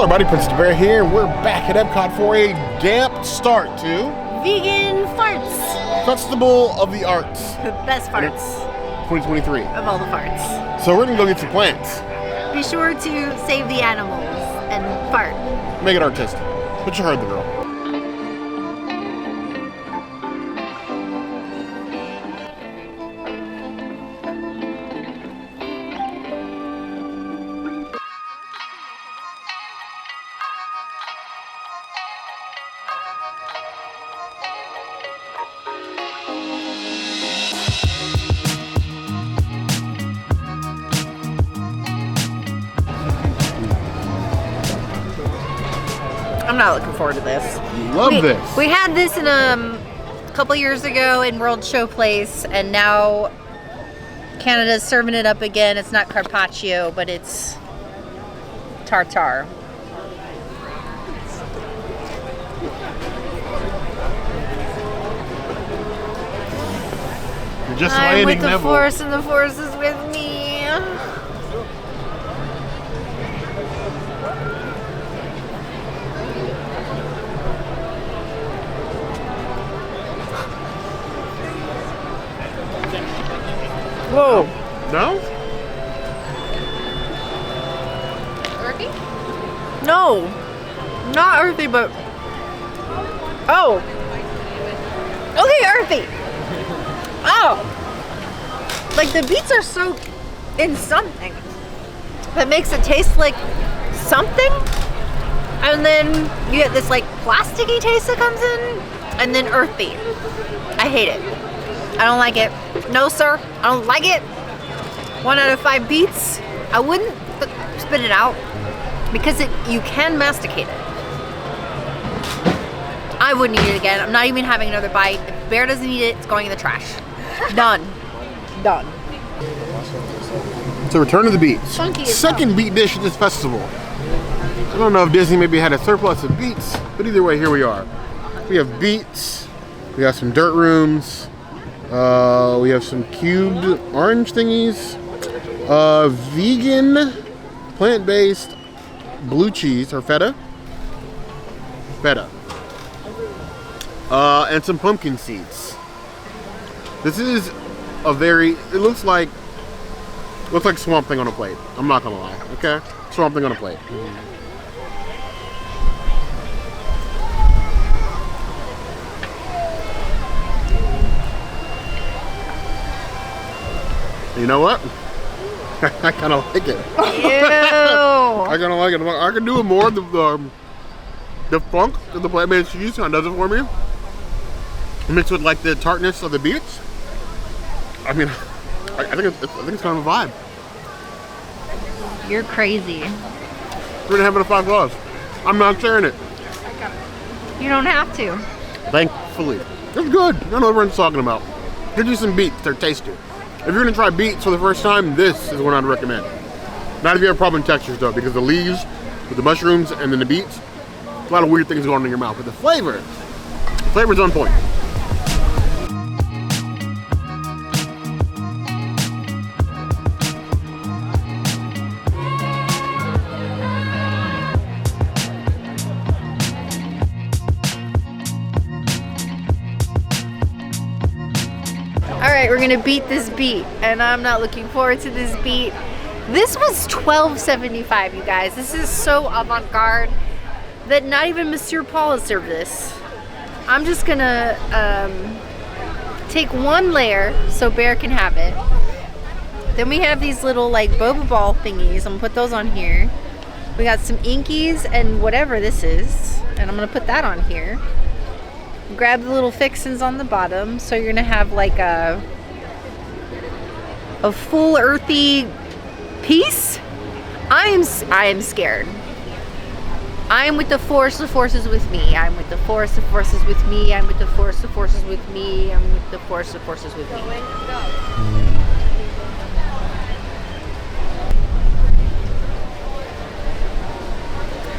Hello everybody, Prince the Bear here, and we're back at EPCOT for a damp start to Vegan Farts Festival of the Arts. The best farts 2023. of all the farts. So we're gonna go get some plants. Be sure to save the animals and fart. Make it artistic. But you heard the girl. I'm not looking forward to this. Love this. We had this in a couple years ago in World Show Place, and now Canada's serving it up again. It's not carpaccio, but it's tartare. You're just I'm landing with the Neville. force, and the force is with me. Whoa. No? Earthy? No. Not earthy, but... Oh. Okay, earthy. Oh. Like the beets are soaked in something that makes it taste like something. And then you get this like plasticky taste that comes in. And then earthy. I hate it. I don't like it. No, sir. I don't like it. 1 out of 5 beets. I wouldn't spit it out because you can masticate it. I wouldn't eat it again. I'm not even having another bite. If Bear doesn't eat it, it's going in the trash. Done. Done. So return to the beets. Funky as Second beet dish at this festival. I don't know if Disney maybe had a surplus of beets, but either way, here we are. We have beets. We have some dirt rooms. We have some cubed orange thingies. Vegan, plant-based blue cheese, or feta. Feta. And some pumpkin seeds. This is a very, it looks like Swamp Thing on a plate. I'm not gonna lie, okay? Swamp Thing on a plate. You know what? I kind of like it. Ew. I kind of like it. I can do it more. The funk of the plant-based cheese kind of does it for me. Mixed with like the tartness of the beets. I mean, I think it's kind of a vibe. You're crazy. 3.5 out of 5 claws. I'm not sharing it. You don't have to. Thankfully, it's good. I know what everyone's talking about. Get you some beets. They're tasty. If you're gonna try beets for the first time, this is what I'd recommend. Not if you have a problem with textures though, because the leaves with the mushrooms and then the beets, a lot of weird things going on in your mouth. But the flavor's on point. Alright, we're gonna beat this beet, and I'm not looking forward to this beet. This was $12.75, you guys. This is so avant-garde that not even Monsieur Paul has served this. I'm just gonna take 1 layer so Bear can have it. Then we have these little like boba ball thingies. I'm gonna put those on here. We got some inkies and whatever this is, and I'm gonna put that on here. Grab the little fixins on the bottom, so you're gonna have like a full earthy piece. I am scared. I am with the force is with me. I'm with the force is with me. I'm with the force is with me. I'm with the force is with me.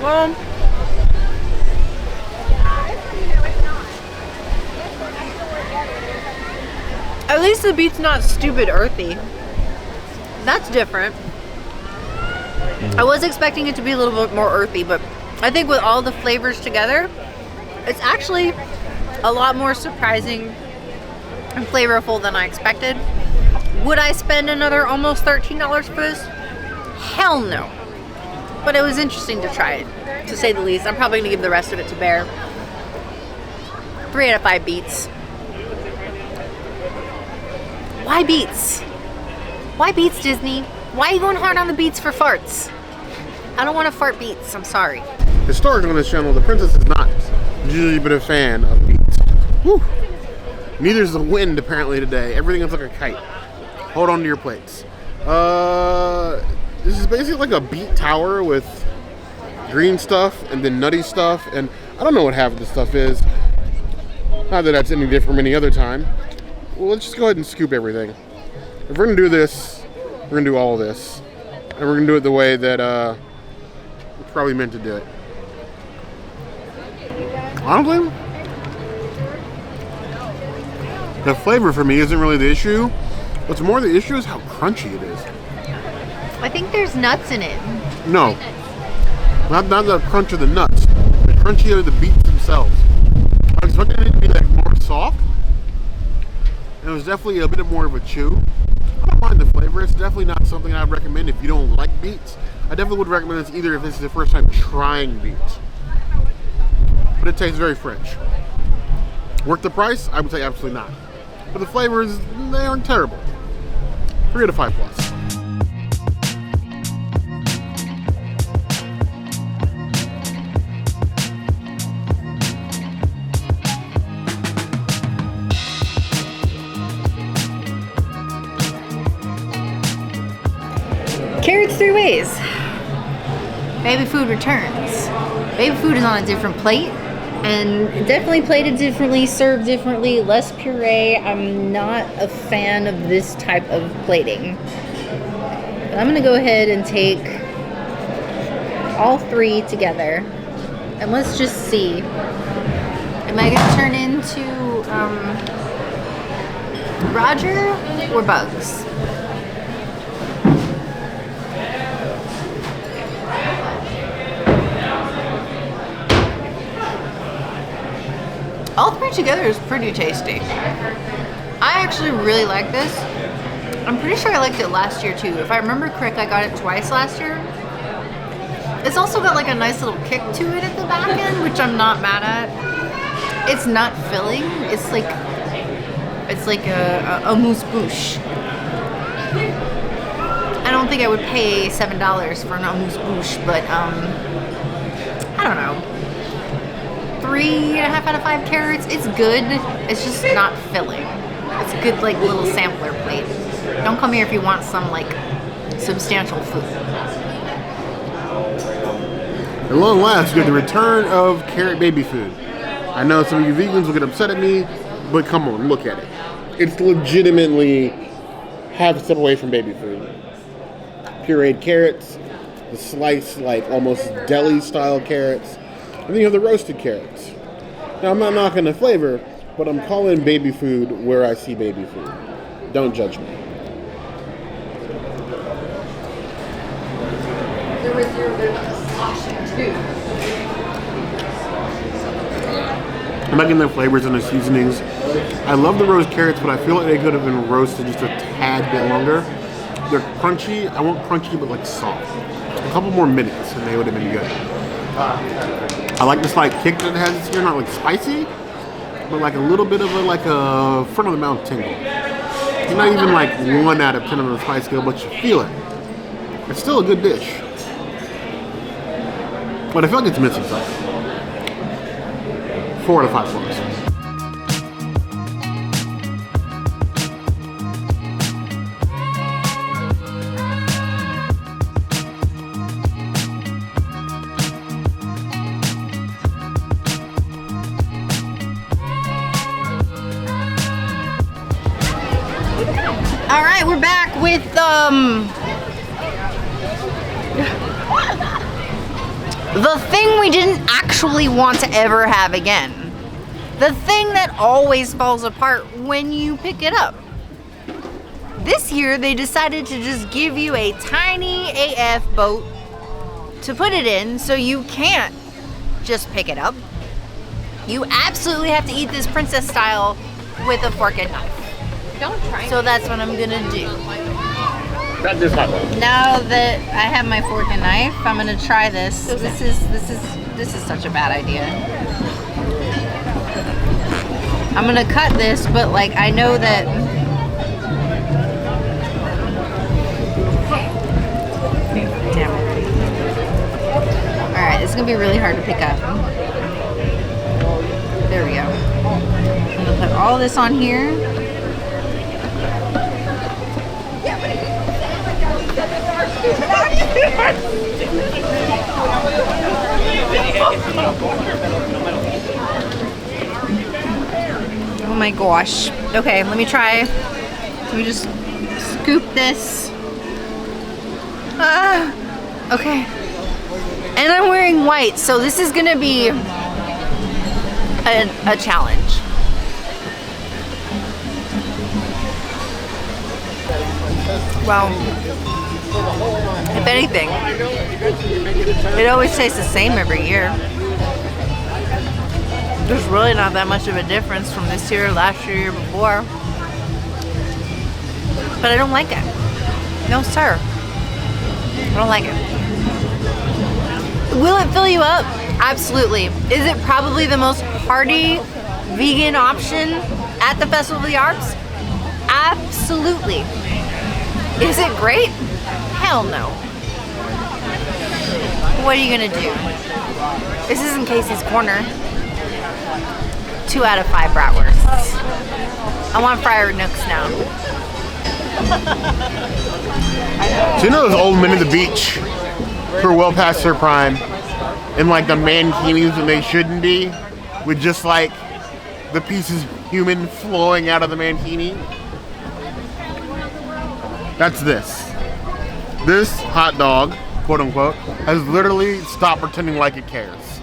Well, at least the beet's not stupid earthy. That's different. I was expecting it to be a little bit more earthy, but I think with all the flavors together, it's actually a lot more surprising and flavorful than I expected. Would I spend another almost $13 for this? Hell no. But it was interesting to try it, to say the least. I'm probably gonna give the rest of it to Bear. 3 out of 5 beets. Why beets? Why beets, Disney? Why are you going hard on the beets for farts? I don't want to fart beets, I'm sorry. Historically on this channel, the princess has not usually been a fan of beets. Whew. Neither is the wind apparently today. Everything is like a kite. Hold on to your plates. This is basically like a beet tower with green stuff and then nutty stuff, and I don't know what half of this stuff is. Not that that's any different from any other time. Well, let's just go ahead and scoop everything. If we're gonna do this, we're gonna do all of this, and we're gonna do it the way that we're probably meant to do it. Honestly, the flavor for me isn't really the issue. What's more the issue is how crunchy it is. I think there's nuts in it. No, not the crunch of the nuts. The crunchy of the beets themselves. I was expecting it to be like more soft. And it was definitely a bit more of a chew. I don't mind the flavor. It's definitely not something I'd recommend if you don't like beets. I definitely would recommend this either if this is the first time trying beets. But it tastes very French. Worth the price? I would say absolutely not. But the flavors, they aren't terrible. 3 out of 5 plus. Carrots 3 ways. Baby food returns. Baby food is on a different plate and definitely plated differently, served differently, less puree. I'm not a fan of this type of plating. But I'm gonna go ahead and take all 3 together and let's just see. Am I gonna turn into Roger or Bugs? All 3 together is pretty tasty. I actually really like this. I'm pretty sure I liked it last year too. If I remember correctly, I got it twice last year. It's also got like a nice little kick to it at the back end, which I'm not mad at. It's not filling. It's like a mousse bouche. I don't think I would pay $7 for an amuse bouche, but I don't know. 3.5 out of 5 carrots. It's good. It's just not filling. It's a good like little sampler plate. Don't come here if you want some like substantial food. At long last, you get the return of carrot baby food. I know some of you vegans will get upset at me, but come on, look at it. It's legitimately half a step away from baby food. Pureed carrots, the sliced like almost deli style carrots, and then you have the roasted carrots. Now I'm not knocking the flavor, but I'm calling baby food where I see baby food. Don't judge me. There was your bit of caution too. I'm liking their flavors and their seasonings. I love the roast carrots, but I feel like they could have been roasted just a tad bit longer. They're crunchy. I want crunchy, but like soft. A couple more minutes, and they would have been good. I like the slight kick that it has here, not like spicy, but like a little bit of a front of the mouth tingle. It's not even like 1 out of 10 on the spice scale, but you feel it. It's still a good dish, but I feel like it's missing something. 4 out of 5 plus. All right, we're back with the thing we didn't actually want to ever have again. The thing that always falls apart when you pick it up. This year they decided to just give you a tiny AF boat to put it in, so you can't just pick it up. You absolutely have to eat this princess style with a fork and knife. Don't try. So that's what I'm gonna do. That is hot dog. Now that I have my fork and knife, I'm gonna try this. This is such a bad idea. I'm gonna cut this, but like I know that. Damn it. All right, it's gonna be really hard to pick up. There we go. I'm gonna put all this on here. Oh my gosh. Okay, let me try. Let me just scoop this. Okay. And I'm wearing white, so this is gonna be a challenge. Well, if anything, it always tastes the same every year. There's really not that much of a difference from this year, last year, year before. But I don't like it. No, sir. I don't like it. Will it fill you up? Absolutely. Is it probably the most hearty vegan option at the Festival of the Arts? Absolutely. Is it great? Hell no. What are you gonna do? This isn't Casey's Corner. 2 out of 5 bratwursts. I want fried nooks now. So you know those old men at the beach who are well past their prime and like the mankinis when they shouldn't be, with just like the pieces of human flowing out of the mankini? That's this. This hot dog, quote unquote, has literally stopped pretending like it cares.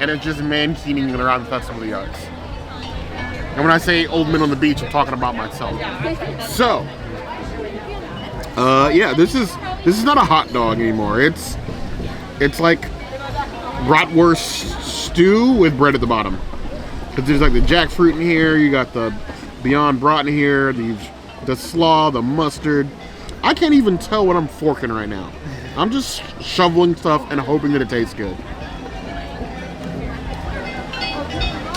And it's just mankining it around the Festival of the Arts. And when I say old men on the beach, I'm talking about myself. So, yeah, this is not a hot dog anymore. It's like Bratwurst stew with bread at the bottom. Because there's like the jackfruit in here, you got the Beyond Brat in here, the slaw, the mustard. I can't even tell what I'm forking right now. I'm just shoveling stuff and hoping that it tastes good.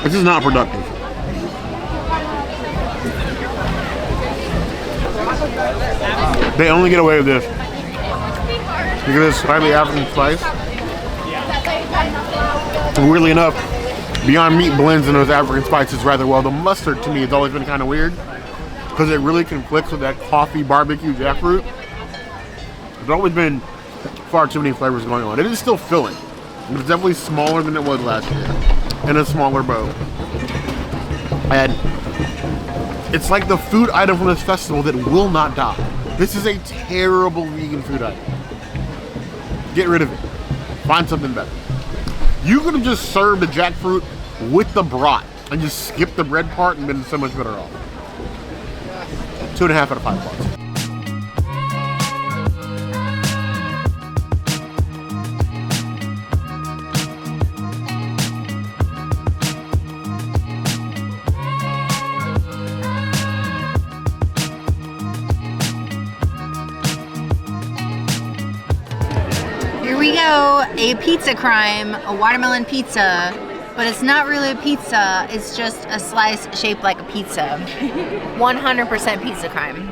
This is not productive. They only get away with this because of this slightly African spice. Weirdly enough, Beyond Meat blends in those African spices rather well. The mustard to me has always been kind of weird because it really conflicts with that coffee barbecue jackfruit. There's always been far too many flavors going on. It is still filling. It's definitely smaller than it was last year, in a smaller boat. And it's like the food item from this festival that will not die. This is a terrible vegan food item. Get rid of it. Find something better. You could have just served the jackfruit with the brat and just skipped the bread part and been so much better off. 2.5 out of 5 parts. We go, a pizza crime, a watermelon pizza, but it's not really a pizza, it's just a slice shaped like a pizza. 100% pizza crime.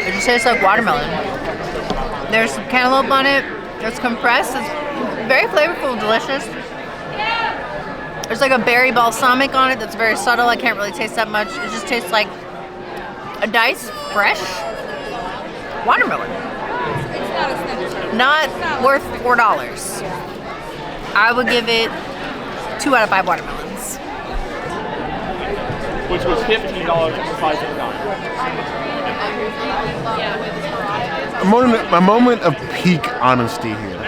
It just tastes like watermelon. There's some cantaloupe on it, it's compressed, it's very flavorful, delicious. There's like a berry balsamic on it that's very subtle. I can't really taste that much. It just tastes like a diced, fresh watermelon. Not worth $4. I would give it 2 out of 5 watermelons. Which was $15 for 5 A moment of peak honesty here.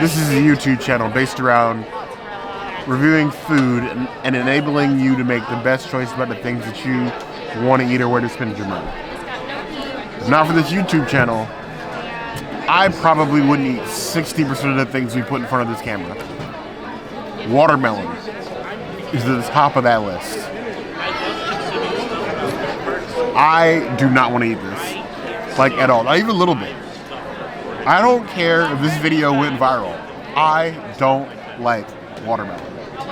This is a YouTube channel based around reviewing food and enabling you to make the best choice about the things that you want to eat or where to spend your money. If not for this YouTube channel, I probably wouldn't eat 60% of the things we put in front of this camera. Watermelon is at the top of that list. I do not want to eat this, like at all, not even a little bit. I don't care if this video went viral. I don't like watermelon.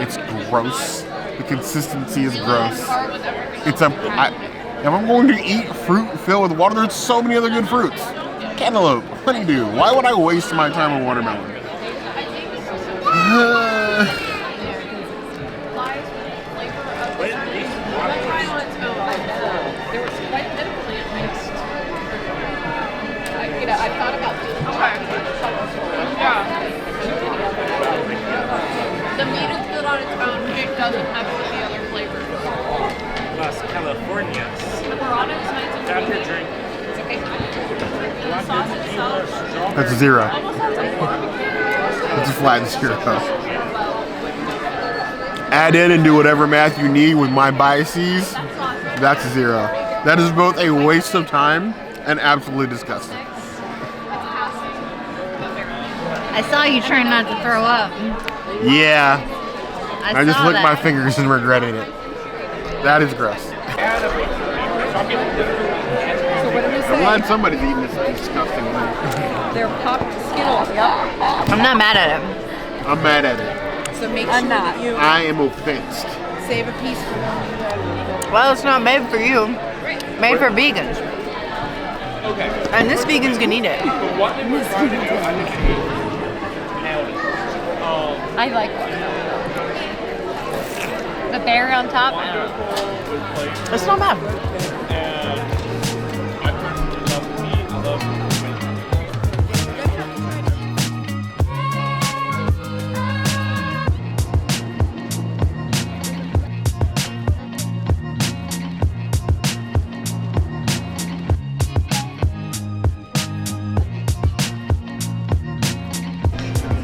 It's gross. The consistency is gross. If I'm going to eat fruit filled with water, there's so many other good fruits. Cantaloupe, honeydew. Why would I waste my time on watermelon? I thought about this. Yeah. The meat is good on its own. It doesn't have any other flavors. Las Californias. The burrata is nice and Have your creamy. drink. It's okay. The sauce itself. That's a 0. Almost sounds like barbecue. It's a flat 0. Add in and do whatever math you need with my biases. That's a 0. That is both a waste of time and absolutely disgusting. I saw you trying not to throw up. Yeah. I just saw licked my that. fingers and regretted it. That is gross. So what did we I'm say? glad somebody's eating this disgusting thing. They're popped Skittles. Yep. I'm not mad at him. I'm mad at it. So make sure that you I am offensed. save a piece for Well, it's not made for you. Made for vegans. Okay. And this vegans can eat it. But what did we try to do? I think nailed it. I like watermelon. The berry on top, I don't know. With flavor, It's not bad. and I personally love the meat. I love the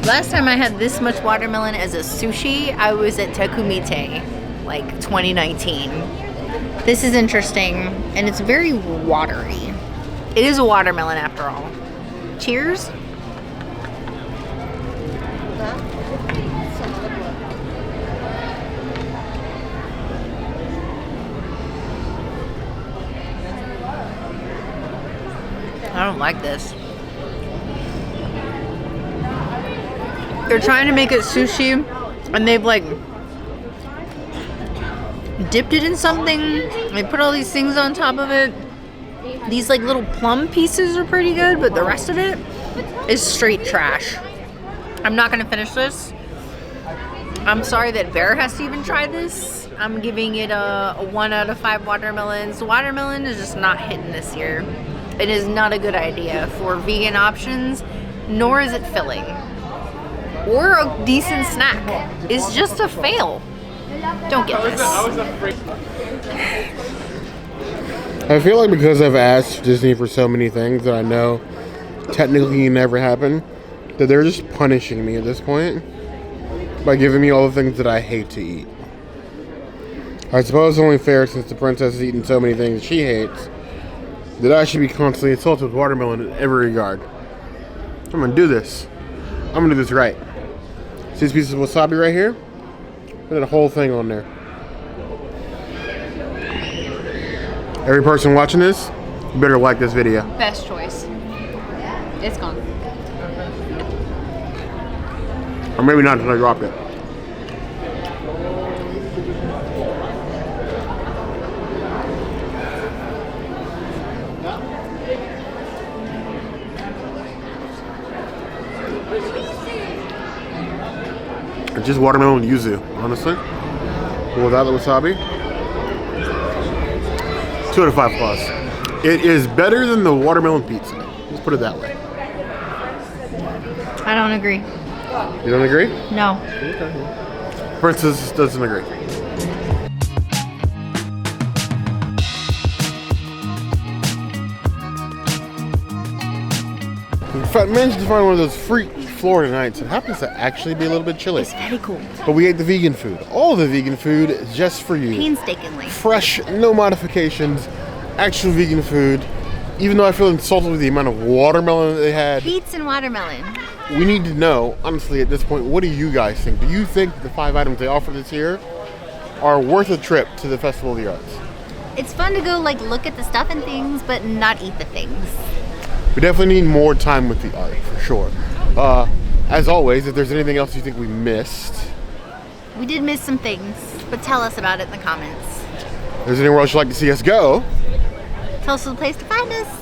Last time I had this much watermelon as a sushi, I was at Takumite, like 2019. This is interesting, and it's very watery. It is a watermelon after all. Cheers. I don't like this. They're trying to make it sushi, and they've like dipped it in something. They put all these things on top of it. These like little plum pieces are pretty good, but the rest of it is straight trash. I'm not gonna finish this. I'm sorry that Bear has to even try this. I'm giving it a 1 out of 5 watermelons. The watermelon is just not hitting this year. It is not a good idea for vegan options, nor is it filling. Or a decent snack. It's just a fail. Don't get this. I was afraid. I feel like because I've asked Disney for so many things that I know technically never happen, that they're just punishing me at this point by giving me all the things that I hate to eat. I suppose it's only fair, since the princess has eaten so many things she hates, that I should be constantly insulted with watermelon in every regard. I'm gonna do this. I'm gonna do this right. See these pieces of wasabi right here? Put a whole thing on there. Every person watching this, you better like this video. Best choice. It's gone. Or maybe not until I drop it. It's just watermelon and yuzu, honestly. But without the wasabi, 2 out of 5 plus. It is better than the watermelon pizza. Let's put it that way. I don't agree. You don't agree? No. Princess doesn't agree. In fact, managed to find one of those Florida nights, it happens to actually be a little bit chilly. It's very cool. But we ate the vegan food. All the vegan food is just for you. Painstakingly. Fresh, no modifications, actual vegan food. Even though I feel insulted with the amount of watermelon that they had. Beets and watermelon. We need to know, honestly, at this point, what do you guys think? Do you think the 5 items they offer this year are worth a trip to the Festival of the Arts? It's fun to go like look at the stuff and things, but not eat the things. We definitely need more time with the art, for sure. As always, if there's anything else you think we missed, We did miss some things, but tell us about it in the comments. if there's anywhere else you'd like to see us go, Tell us the place to find us.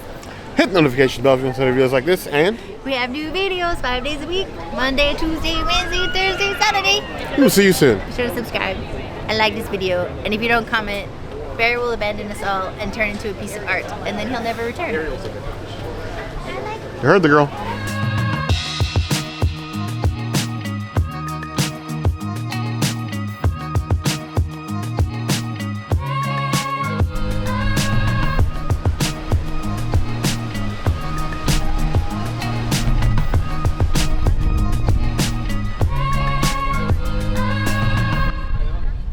hit the notification bell if you want to see videos like this, and We have new videos 5 days a week. Monday, Tuesday, Wednesday, Thursday, Saturday. we'll see you soon. Be sure to subscribe and like this video. And if you don't comment, Barry will abandon us all and turn into a piece of art. And then he'll never return. You heard the girl.